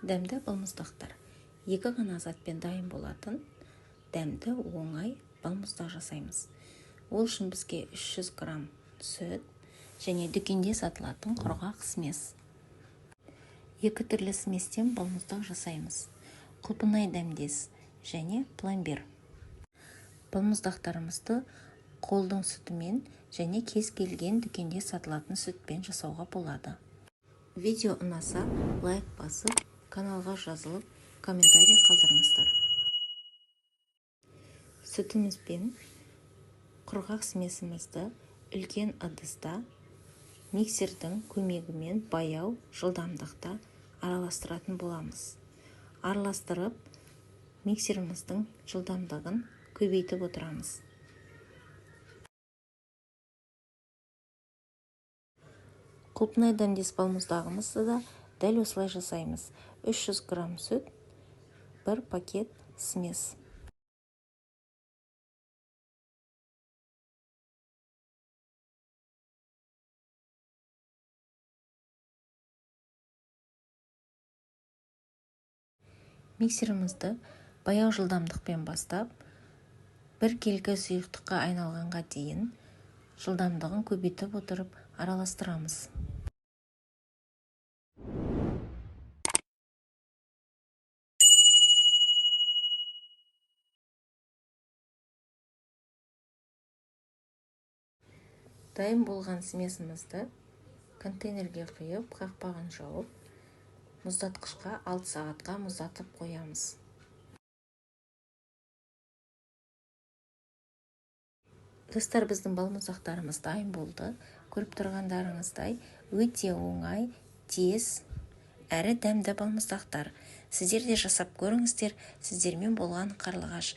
Дәмді балмұздақтар. 2 ғана затпен дайын болатын дәмді оңай балмұздақ жасаймыз. Ол үшін бізге 300 грамм сүт және дүкенде сатылатын құрғақ смес. 2 түрлі сместен балмұздақ жасаймыз. Құлпынай дәмдес және пломбир. Балмұздақтарымызды қолдың сүтімен және кез келген дүкенде сатылатын сүтпен жасауға болады. Видео ұнаса, лайк басып, каналға жазылып, комментарий қалдырыңыздар. Сүтіміз бен құрғақ смесімізді үлкен ыдыста миксердің көмегімен баяу жылдамдықта араластыратын боламыз. Араластырып, миксеріміздің жылдамдығын көбейтіп отырамыз. Құлпынай дәмдес балмұздағымызды да дәл осылай жасаймыз. 300 грамм сүт, 1 пакет смес. Миксерімізді баяу жылдамдықпен бастап, 1 келгі сұйықтыққа айналғанға дейін жылдамдығын көбейтіп отырып араластырамыз. Дайын болған смесімізді контейнерге құйып, қақпағын жауып, мұздатқышқа 6 сағатқа мұздатып қоямыз. Достар, біздің балмұздақтарымыз дайын болды. Көріп тұрғандарыңыздай өте оңай, тез әрі дәмді балмұздақтар. Сіздер де жасап көріңіздер. Сіздермен болған Қарлығаш.